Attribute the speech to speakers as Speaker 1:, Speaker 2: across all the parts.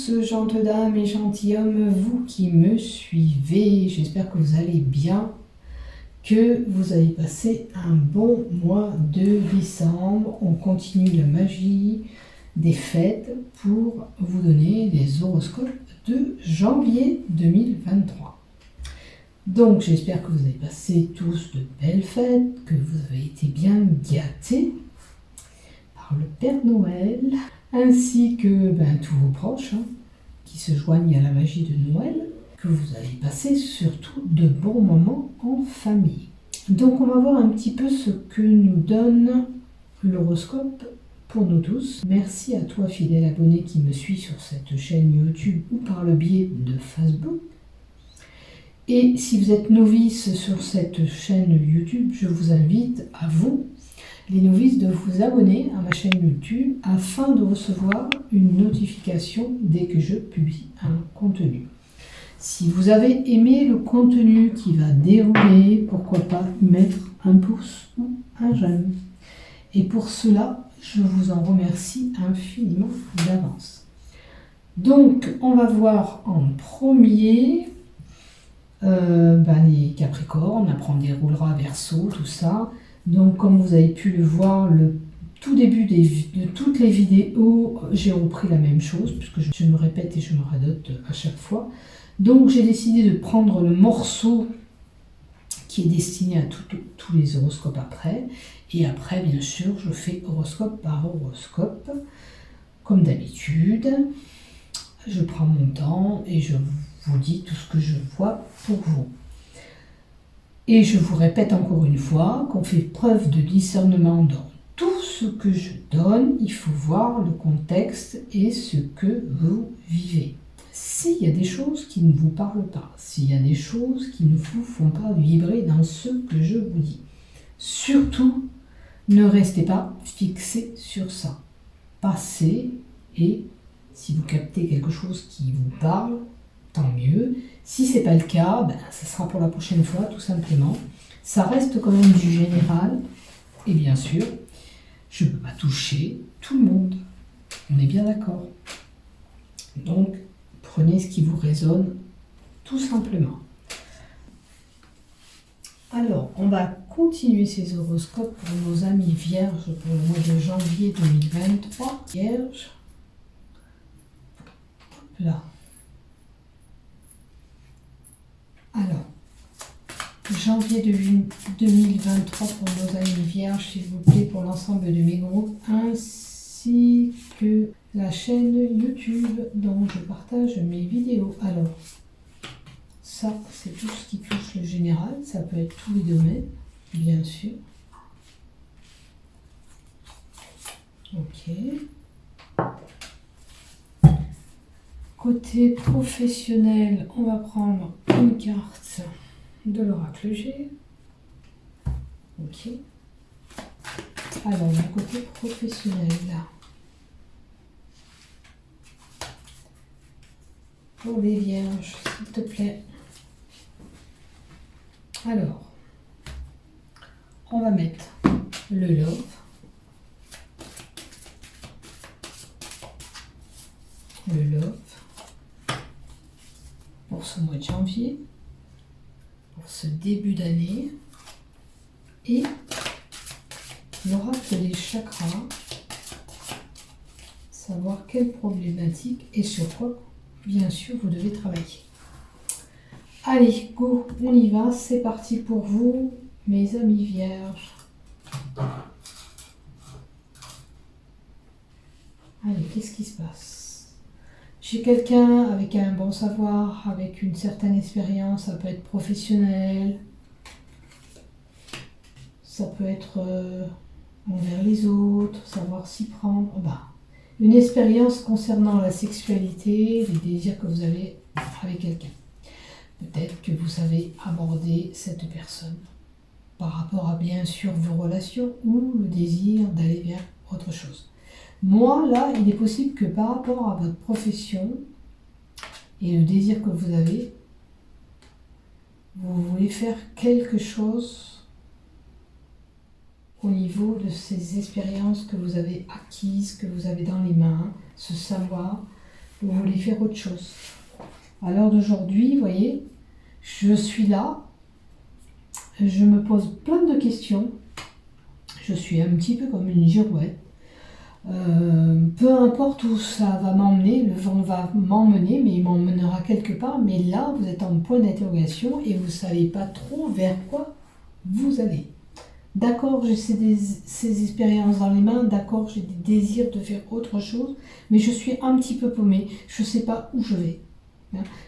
Speaker 1: tous, gentes dames et gentilshommes, vous qui me suivez, j'espère que vous allez bien, que vous avez passé un bon mois de décembre. On continue la magie des fêtes pour vous donner des horoscopes de janvier 2023. Donc j'espère que vous avez passé tous de belles fêtes, que vous avez été bien gâtés par le Père Noël, ainsi que tous vos proches qui se joignent à la magie de Noël, que vous avez passé surtout de bons moments en famille. Donc on va voir un petit peu ce que nous donne l'horoscope pour nous tous. Merci à toi fidèle abonné qui me suit sur cette chaîne YouTube ou par le biais de Facebook. Et si vous êtes novice sur cette chaîne YouTube, je vous invite à vous, les novices, de vous abonner à ma chaîne YouTube afin de recevoir une notification dès que je publie un contenu. Si vous avez aimé le contenu qui va dérouler, pourquoi pas mettre un pouce ou un j'aime. Et pour cela, je vous en remercie infiniment d'avance. Donc, on va voir en premier les Capricornes, après on déroulera Verseau, tout ça. Donc comme vous avez pu le voir, le tout début de toutes les vidéos, j'ai repris la même chose, puisque je me répète et je me radote à chaque fois. Donc j'ai décidé de prendre le morceau qui est destiné à tous les horoscopes après. Et après, bien sûr, je fais horoscope par horoscope, comme d'habitude. Je prends mon temps et je vous dis tout ce que je vois pour vous. Et je vous répète encore une fois qu'on fait preuve de discernement dans tout ce que je donne. Il faut voir le contexte et ce que vous vivez. S'il y a des choses qui ne vous parlent pas, s'il y a des choses qui ne vous font pas vibrer dans ce que je vous dis, surtout, ne restez pas fixé sur ça. Passez et si vous captez quelque chose qui vous parle, tant mieux. Si ce n'est pas le cas, ça sera pour la prochaine fois, tout simplement. Ça reste quand même du général. Et bien sûr, je ne peux pas toucher tout le monde. On est bien d'accord. Donc, prenez ce qui vous résonne, tout simplement. Alors, on va continuer ces horoscopes pour nos amis vierges pour le mois de janvier 2023. Vierge. Là. Alors, janvier 2023 pour nos amis vierges, s'il vous plaît, pour l'ensemble de mes groupes, ainsi que la chaîne YouTube dont je partage mes vidéos. Alors, ça, c'est tout ce qui touche le général, ça peut être tous les domaines, bien sûr. Ok. Côté professionnel, on va prendre une carte de l'oracle G. Ok. Alors, le côté professionnel, là. Pour les vierges, s'il te plaît. Alors, on va mettre le love. Le love. Pour ce mois de janvier, pour ce début d'année, et l'oracle des chakras, savoir quelles problématiques et sur quoi, bien sûr, vous devez travailler. Allez, go, on y va, c'est parti pour vous, mes amis vierges. Allez, qu'est-ce qui se passe ? Chez quelqu'un avec un bon savoir, avec une certaine expérience, ça peut être professionnel, ça peut être envers les autres, savoir s'y prendre. Une expérience concernant la sexualité, les désirs que vous avez avec quelqu'un. Peut-être que vous savez aborder cette personne par rapport à bien sûr vos relations ou le désir d'aller vers autre chose. Moi, là, il est possible que par rapport à votre profession et le désir que vous avez, vous voulez faire quelque chose au niveau de ces expériences que vous avez acquises, que vous avez dans les mains, ce savoir, Vous voulez faire autre chose. À l'heure d'aujourd'hui, vous voyez, je suis là, je me pose plein de questions, je suis un petit peu comme une girouette. Peu importe où ça va m'emmener, le vent va m'emmener, mais il m'emmènera quelque part. Mais là, vous êtes en point d'interrogation et vous ne savez pas trop vers quoi vous allez. D'accord, j'ai ces expériences dans les mains, d'accord, j'ai des désirs de faire autre chose, mais je suis un petit peu paumée, je ne sais pas où je vais.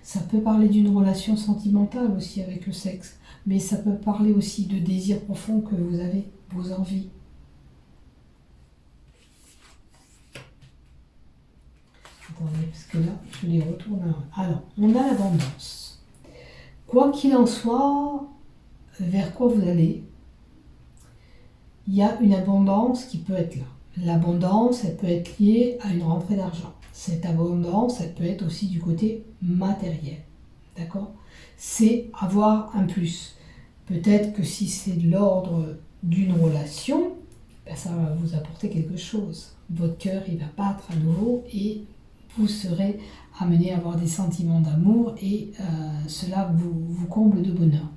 Speaker 1: Ça peut parler d'une relation sentimentale aussi avec le sexe, mais ça peut parler aussi de désirs profonds que vous avez, vos envies. Attendez, parce que là, je les retourne. Alors, on a l'abondance. Quoi qu'il en soit, vers quoi vous allez, il y a une abondance qui peut être là. L'abondance, elle peut être liée à une rentrée d'argent. Cette abondance, elle peut être aussi du côté matériel. D'accord? C'est avoir un plus. Peut-être que si c'est de l'ordre d'une relation, ben ça va vous apporter quelque chose. Votre cœur, il va battre à nouveau et vous serez amené à avoir des sentiments d'amour et cela vous comble de bonheur.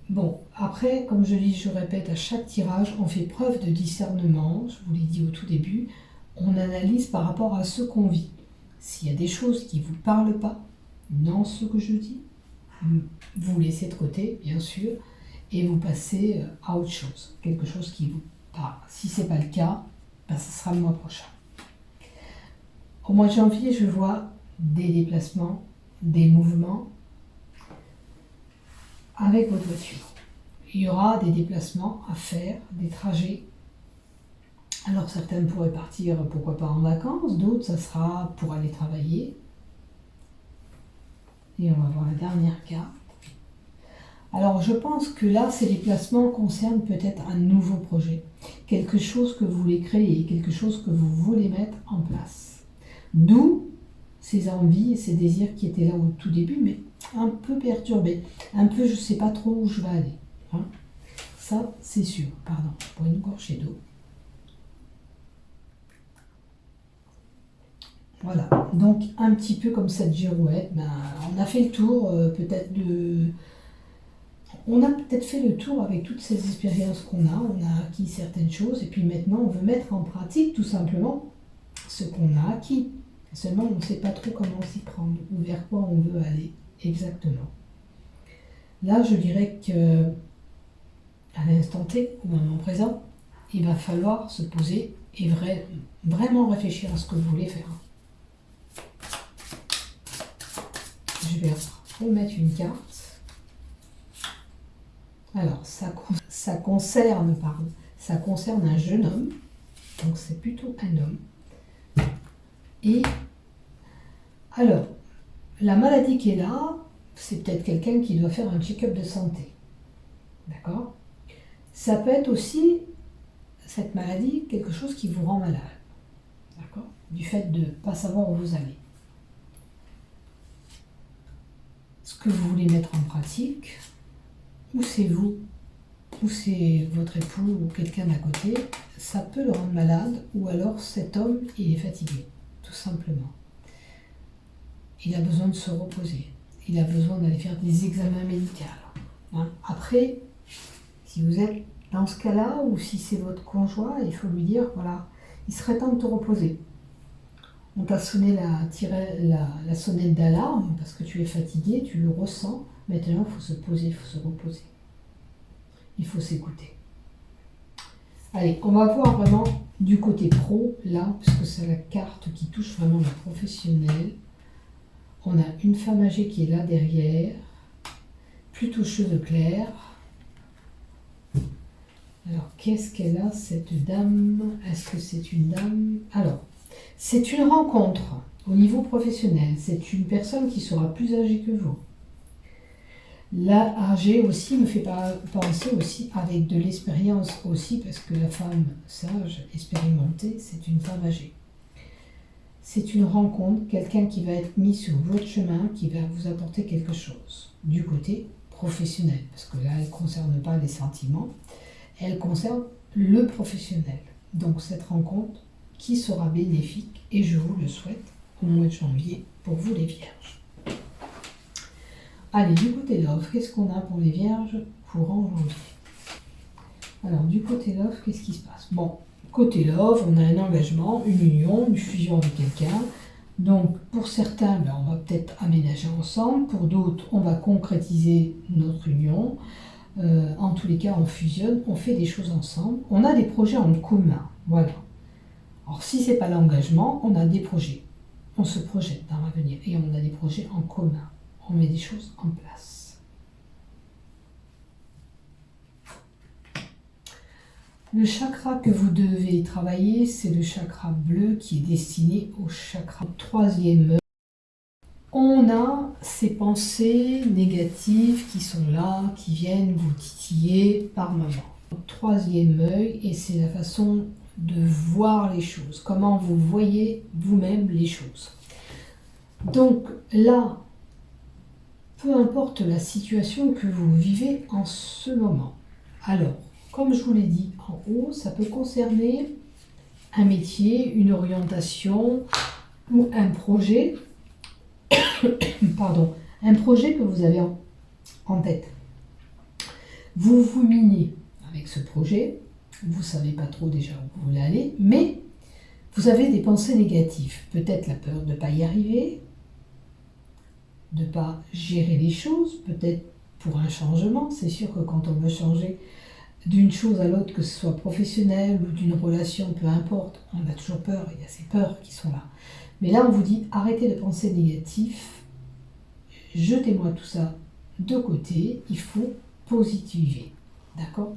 Speaker 1: Bon, après, comme je dis, je répète à chaque tirage, on fait preuve de discernement, je vous l'ai dit au tout début, on analyse par rapport à ce qu'on vit. S'il y a des choses qui ne vous parlent pas dans ce que je dis, vous laissez de côté, bien sûr, et vous passez à autre chose, quelque chose qui vous parle. Si ce n'est pas le cas, ben, ce sera le mois prochain. Au mois de janvier, je vois des déplacements, des mouvements avec votre voiture. Il y aura des déplacements à faire, des trajets. Alors certains pourraient partir, pourquoi pas en vacances, d'autres ça sera pour aller travailler. Et on va voir la dernière carte. Alors je pense que là, ces déplacements concernent peut-être un nouveau projet, quelque chose que vous voulez créer, quelque chose que vous voulez mettre en place. D'où ces envies et ces désirs qui étaient là au tout début, mais un peu perturbés, un peu je ne sais pas trop où je vais aller. Hein. Ça, c'est sûr. Pardon, pour une gorgée d'eau. Voilà, donc un petit peu comme cette girouette, ben, on a fait le tour peut-être de... On a peut-être fait le tour avec toutes ces expériences qu'on on a acquis certaines choses, et puis maintenant on veut mettre en pratique tout simplement ce qu'on a acquis. Seulement on ne sait pas trop comment s'y prendre, ou vers quoi on veut aller exactement. Là je dirais que à l'instant T, au moment présent, il va falloir se poser et vraiment réfléchir à ce que vous voulez faire. Je vais remettre une carte. Alors, ça concerne un jeune homme, donc c'est plutôt un homme. Et alors, la maladie qui est là, c'est peut-être quelqu'un qui doit faire un check-up de santé. D'accord? Ça peut être aussi, cette maladie, quelque chose qui vous rend malade. D'accord? Du fait de ne pas savoir où vous allez. Ce que vous voulez mettre en pratique, ou c'est vous, ou c'est votre époux, ou quelqu'un d'à côté, ça peut le rendre malade, ou alors cet homme, il est fatigué, tout simplement. Il a besoin de se reposer, il a besoin d'aller faire des examens médicaux. Hein. Après, si vous êtes dans ce cas-là, ou si c'est votre conjoint, il faut lui dire, voilà, il serait temps de te reposer. On t'a sonné la sonnette d'alarme parce que tu es fatigué, tu le ressens. Maintenant, il faut se poser, il faut se reposer. Il faut s'écouter. Allez, on va voir vraiment du côté pro, là, parce que c'est la carte qui touche vraiment le professionnel. On a une femme âgée qui est là derrière, plutôt cheveux clairs. Alors, qu'est-ce qu'elle a, cette dame? Est-ce que c'est une dame? Alors, c'est une rencontre au niveau professionnel. C'est une personne qui sera plus âgée que vous. Là, âgée aussi me fait penser aussi avec de l'expérience aussi, parce que la femme sage, expérimentée, c'est une femme âgée. C'est une rencontre, quelqu'un qui va être mis sur votre chemin, qui va vous apporter quelque chose du côté professionnel, parce que là, elle ne concerne pas les sentiments, elle concerne le professionnel. Donc cette rencontre qui sera bénéfique, et je vous le souhaite, au mois de janvier pour vous les vierges. Allez, du côté love, qu'est-ce qu'on a pour les vierges courant janvier? Alors, du côté love, qu'est-ce qui se passe? Bon, côté love, on a un engagement, une union, une fusion avec quelqu'un. Donc, pour certains, ben, on va peut-être aménager ensemble. Pour d'autres, on va concrétiser notre union. En tous les cas, on fusionne, on fait des choses ensemble. On a des projets en commun. Voilà. Alors, si ce n'est pas l'engagement, on a des projets. On se projette dans l'avenir et on a des projets en commun. On met des choses en place. Le chakra que vous devez travailler, c'est le chakra bleu qui est destiné au chakra troisième œil. On a ces pensées négatives qui sont là, qui viennent vous titiller par moment. Troisième œil, et c'est la façon de voir les choses, comment vous voyez vous-même les choses. Donc là, peu importe la situation que vous vivez en ce moment. Alors, comme je vous l'ai dit en haut, ça peut concerner un métier, une orientation ou un projet, pardon, un projet que vous avez en tête. Vous vous minez avec ce projet, vous ne savez pas trop déjà où vous voulez aller, mais vous avez des pensées négatives. Peut-être la peur de ne pas y arriver, de ne pas gérer les choses, peut-être pour un changement. C'est sûr que quand on veut changer d'une chose à l'autre, que ce soit professionnel ou d'une relation, peu importe, on a toujours peur, il y a ces peurs qui sont là. Mais là, on vous dit, arrêtez de penser négatif, jetez-moi tout ça de côté, il faut positiver, d'accord?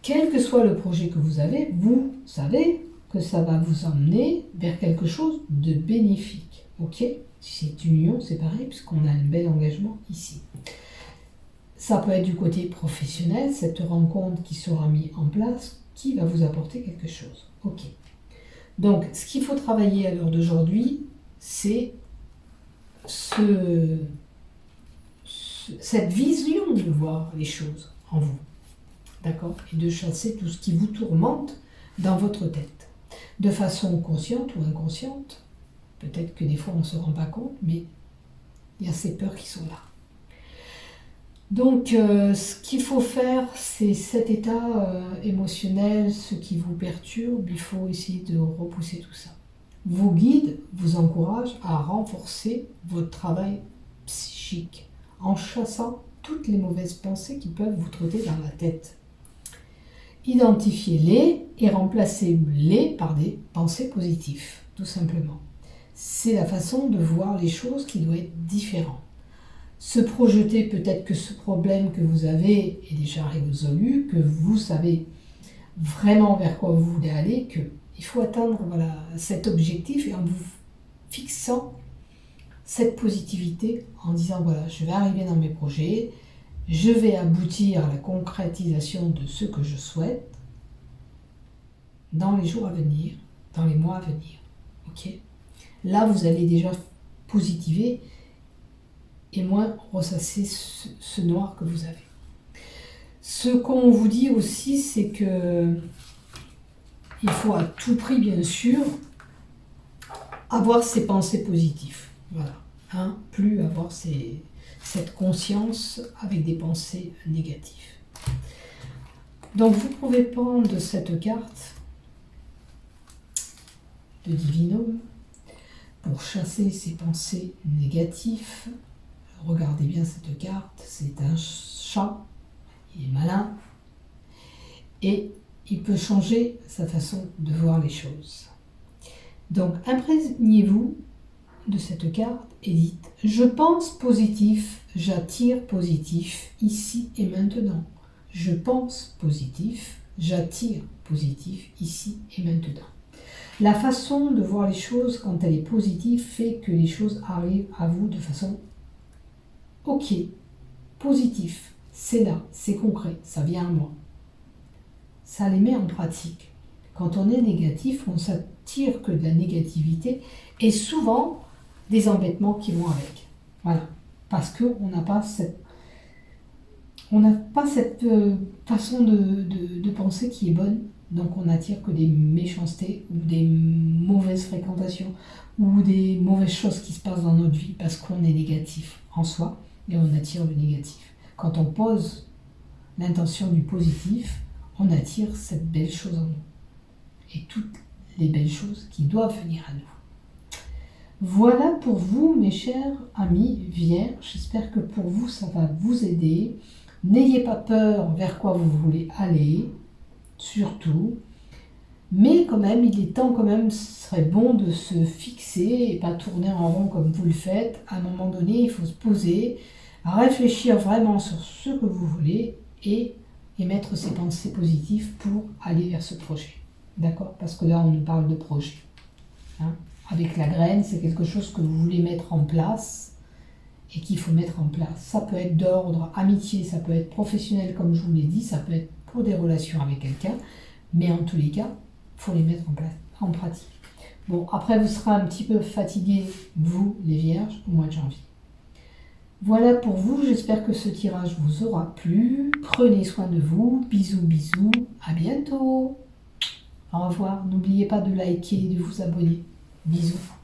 Speaker 1: Quel que soit le projet que vous avez, vous savez que ça va vous emmener vers quelque chose de bénéfique, ok? Si c'est une union, c'est pareil, puisqu'on a un bel engagement ici. Ça peut être du côté professionnel, cette rencontre qui sera mise en place, qui va vous apporter quelque chose. Ok. Donc, ce qu'il faut travailler à l'heure d'aujourd'hui, c'est cette vision de voir les choses en vous. D'accord? Et de chasser tout ce qui vous tourmente dans votre tête. De façon consciente ou inconsciente. Peut-être que des fois on ne se rend pas compte, mais il y a ces peurs qui sont là. Donc, ce qu'il faut faire, c'est cet état émotionnel, ce qui vous perturbe, il faut essayer de repousser tout ça. Vos guides vous encouragent à renforcer votre travail psychique en chassant toutes les mauvaises pensées qui peuvent vous trotter dans la tête. Identifiez-les et remplacez-les par des pensées positives, tout simplement. C'est la façon de voir les choses qui doit être différente. Se projeter, peut-être que ce problème que vous avez est déjà résolu, que vous savez vraiment vers quoi vous voulez aller, qu'il faut atteindre cet objectif et en vous fixant cette positivité, en disant voilà, je vais arriver dans mes projets, je vais aboutir à la concrétisation de ce que je souhaite dans les jours à venir, dans les mois à venir. Ok ? Là, vous allez déjà positiver et moins ressasser ce noir que vous avez. Ce qu'on vous dit aussi, c'est que il faut à tout prix, bien sûr, avoir ces pensées positives. Voilà. Plus avoir cette conscience avec des pensées négatives. Donc vous pouvez prendre cette carte de Divinum pour chasser ces pensées négatives. Regardez bien cette carte, c'est un chat, il est malin et il peut changer sa façon de voir les choses. Donc imprégnez-vous de cette carte et dites « Je pense positif, j'attire positif ici et maintenant. Je pense positif, j'attire positif ici et maintenant. » La façon de voir les choses quand elle est positive fait que les choses arrivent à vous de façon ok, positif, c'est là, c'est concret, ça vient à moi. Ça les met en pratique. Quand on est négatif, on s'attire que de la négativité et souvent des embêtements qui vont avec. Voilà, parce qu'on n'a pas cette façon de penser qui est bonne Donc on n'attire que des méchancetés ou des mauvaises fréquentations ou des mauvaises choses qui se passent dans notre vie parce qu'on est négatif en soi et on attire le négatif. Quand on pose l'intention du positif, on attire cette belle chose en nous et toutes les belles choses qui doivent venir à nous. Voilà pour vous, mes chers amis vierges. J'espère que pour vous, ça va vous aider. N'ayez pas peur vers quoi vous voulez aller, surtout. Mais quand même, il est temps quand même, ce serait bon de se fixer et pas tourner en rond comme vous le faites. À un moment donné, il faut se poser, réfléchir vraiment sur ce que vous voulez et émettre ses pensées positives pour aller vers ce projet. D'accord? Parce que là, on nous parle de projet. Hein? Avec la graine, c'est quelque chose que vous voulez mettre en place et qu'il faut mettre en place. Ça peut être d'ordre amitié, ça peut être professionnel comme je vous l'ai dit, ça peut être pour des relations avec quelqu'un, mais en tous les cas, il faut les mettre en pratique. Bon, après vous serez un petit peu fatigués, vous les vierges, au mois de janvier. Voilà pour vous, j'espère que ce tirage vous aura plu. Prenez soin de vous, bisous bisous, à bientôt. Au revoir, n'oubliez pas de liker et de vous abonner. Bisous.